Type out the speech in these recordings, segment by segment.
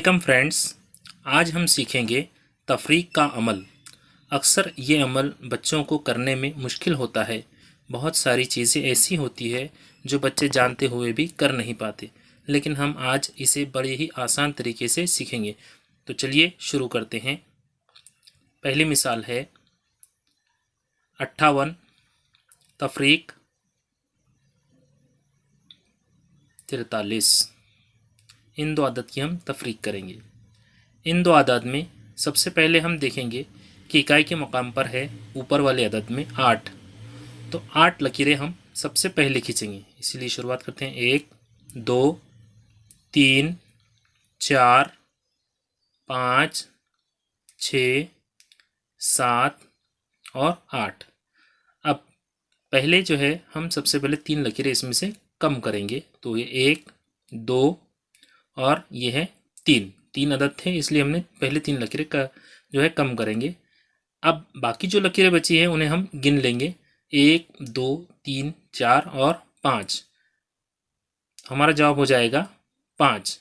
Welcome friends. आज हम सीखेंगे तफरीक का अमल। अक्सर ये अमल बच्चों को करने में मुश्किल होता है। बहुत सारी चीज़ें ऐसी होती है जो बच्चे जानते हुए भी कर नहीं पाते, लेकिन हम आज इसे बड़े ही आसान तरीके से सीखेंगे। तो चलिए शुरू करते हैं। पहली मिसाल है 58 तफरीक 43। इन दो आदत की हम तफरीक करेंगे। इन दो आदाद में सबसे पहले हम देखेंगे कि इकाई के मकाम पर है ऊपर वाले अदद में 8, तो 8 लकीरें हम सबसे पहले खींचेंगे। इसीलिए शुरुआत करते हैं 1 2 3 4 5 6 7 और 8। अब पहले जो है हम सबसे पहले 3 लकीरें इसमें से कम करेंगे, तो ये 1 2 और ये है 3 अदद थे, इसलिए हमने पहले 3 लकीरें का जो है कम करेंगे। अब बाकी जो लकीरें बची हैं उन्हें हम गिन लेंगे, 1 2 3 4 और 5। हमारा जवाब हो जाएगा 5।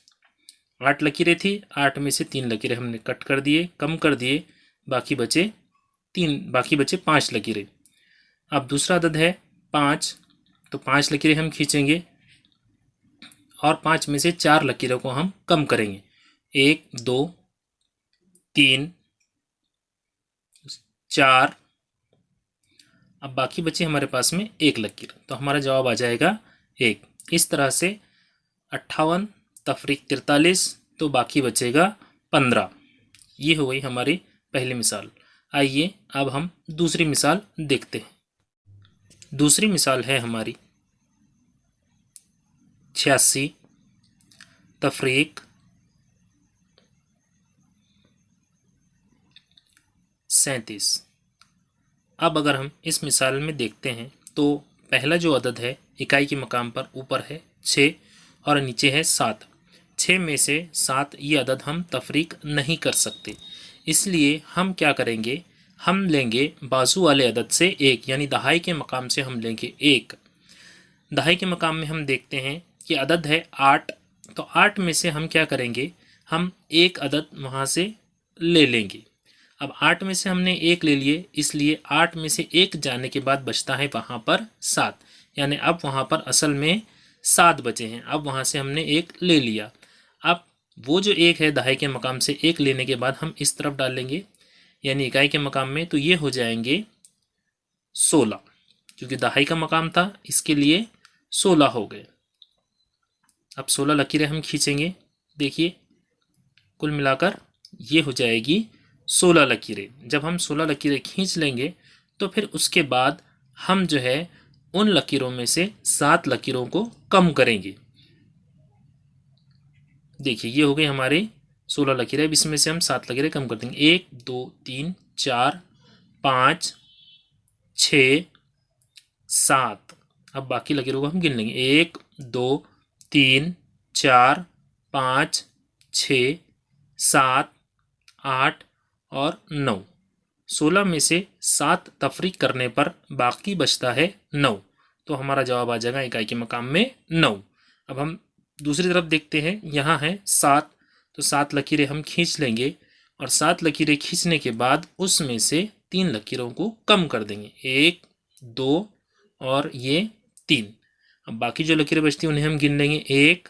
8 लकीरें थी, 8 में से 3 लकीरें हमने कट कर दिए, कम कर दिए, बाकी बचे 5 लकीरें। अब दूसरा अदद है 5, तो 5 लकीरें हम खींचेंगे और 5 में से 4 लकीरों को हम कम करेंगे, 1 2 3 4। अब बाकी बची हमारे पास में 1 लकीर, तो हमारा जवाब आ जाएगा 1। इस तरह से 58 तफरीक 43, तो बाकी बचेगा 15। ये हो गई हमारी पहली मिसाल। आइए अब हम दूसरी मिसाल देखते हैं। दूसरी मिसाल है हमारी 86 तफरीक 37। अब अगर हम इस मिसाल में देखते हैं तो पहला जो अदद है इकाई के मकाम पर ऊपर है 6 और नीचे है 7। 6 में से 7 ये अदद हम तफरीक नहीं कर सकते, इसलिए हम क्या करेंगे, हम लेंगे बाजू वाले अदद से 1, यानी दहाई के मकाम से हम लेंगे 1। दहाई के मकाम में हम देखते हैं कि अदद है 8, तो 8 में से हम क्या करेंगे, हम एक अदद वहाँ से ले लेंगे। अब 8 में से हमने 1 ले लिए, इसलिए 8 में से 1 जाने के बाद बचता है वहाँ पर 7, यानी अब वहाँ पर असल में 7 बचे हैं। अब वहाँ से हमने 1 ले लिया। अब वो जो 1 है दहाई के मकाम से 1 लेने के बाद हम इस तरफ डालेंगे, यानी इकाई के मकाम में, तो ये हो जाएंगे 16, क्योंकि दहाई का मकाम था इसके लिए 16 हो गए। अब 16 लकीरें हम खींचेंगे, देखिए कुल मिलाकर ये हो जाएगी 16 लकीरें। जब हम 16 लकीरें खींच लेंगे तो फिर उसके बाद हम जो है उन लकीरों में से 7 लकीरों को कम करेंगे। देखिए ये हो गई हमारे 16 लकीरें। अब इसमें से हम 7 लकीरें कम कर देंगे, 1 2 3 4 5 6 7। अब बाकी लकीरों को हम गिन लेंगे, 1 2 3 4 5 6 7 8 और 9। 16 में से 7 तफरीक करने पर बाकी बचता है 9, तो हमारा जवाब आ जाएगा इकाई के मकाम में 9। अब हम दूसरी तरफ देखते हैं, यहाँ है 7, तो 7 लकीरें हम खींच लेंगे और 7 लकीरें खींचने के बाद उसमें से 3 लकीरों को कम कर देंगे, 1 2 और ये 3। अब बाकी जो लकीरें बचती हैं उन्हें हम गिन लेंगे, 1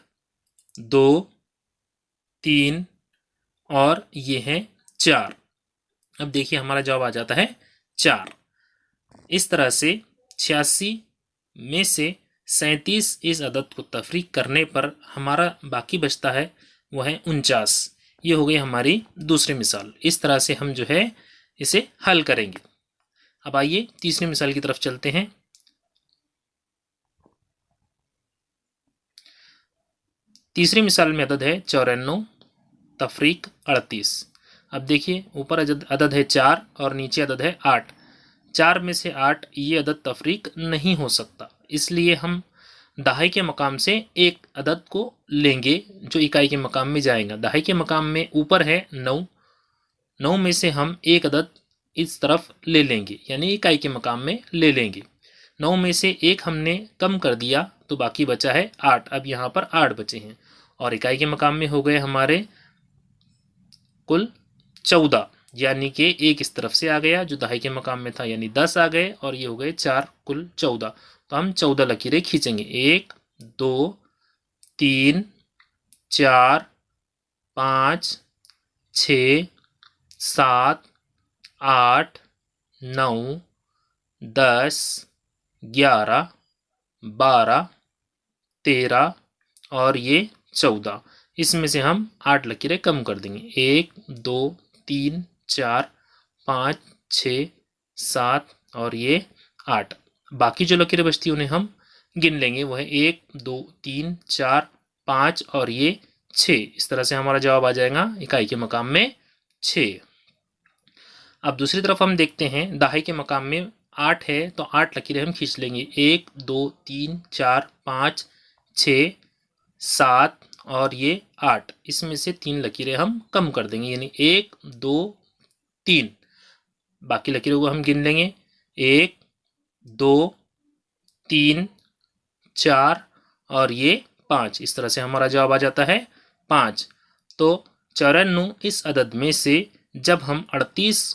2 3 और ये है 4। अब देखिए हमारा जवाब आ जाता है 4। इस तरह से 86 में से 37 इस अदद को तफरीक करने पर हमारा बाकी बचता है वह है 49। ये हो गई हमारी दूसरी मिसाल। इस तरह से हम जो है इसे हल करेंगे। अब आइए तीसरी मिसाल की तरफ चलते हैं। तीसरी मिसाल में अदद है 94 तफरीक 38। अब देखिए ऊपर अदद है 4 और नीचे अदद है 8। 4 में से 8 ये अदद तफरीक नहीं हो सकता, इसलिए हम दहाई के मकाम से एक अदद को लेंगे जो इकाई के मकाम में जाएगा। दहाई के मकाम में ऊपर है 9, 9 में से हम एक अदद इस तरफ ले लेंगे, यानी इकाई के मकाम में ले लेंगे। 9 में से 1 हमने कम कर दिया, तो बाकी बचा है 8। अब यहाँ पर 8 बचे हैं और इकाई के मकाम में हो गए हमारे कुल 14, यानी कि एक इस तरफ से आ गया जो दहाई के मकाम में था, यानी 10 आ गए और ये हो गए 4, कुल 14। तो हम 14 लकीरें खींचेंगे। 1 2 3 4 5 6 7 8 9 10 11 12 13 और ये 14। इसमें से हम 8 लकीरें कम कर देंगे। 1 2 3 4 5 6 7 और ये 8। बाकी जो लकीरें बचती हैं उन्हें हम गिन लेंगे। वो है 1 2 3 4 5 और ये 6। इस तरह से हमारा जवाब आ जाएगा इकाई के मकाम में 6। अब दूसरी तरफ हम देखते हैं दहाई के मकाम में 8 है, तो 8 लकीरें हम खींच लेंगे। 1 2 3 4 5 6 7 और ये 8। इसमें से 3 लकीरें हम कम कर देंगे, यानी 1 2 3। बाकी लकीरों को हम गिन लेंगे। 1 2 3 4 और ये 5। इस तरह से हमारा जवाब आ जाता है 5। तो 94 इस अदद में से जब हम 38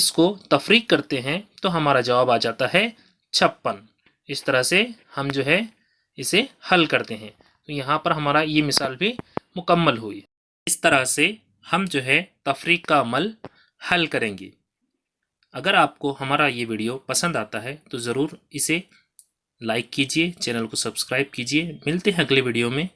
को तफरीक करते हैं तो हमारा जवाब आ जाता है 56। इस तरह से हम जो है इसे हल करते हैं। तो यहाँ पर हमारा ये मिसाल भी मुकम्मल हुई। इस तरह से हम जो है तफरीक का अमल हल करेंगे। अगर आपको हमारा ये वीडियो पसंद आता है तो ज़रूर इसे लाइक कीजिए, चैनल को सब्सक्राइब कीजिए। मिलते हैं अगले वीडियो में।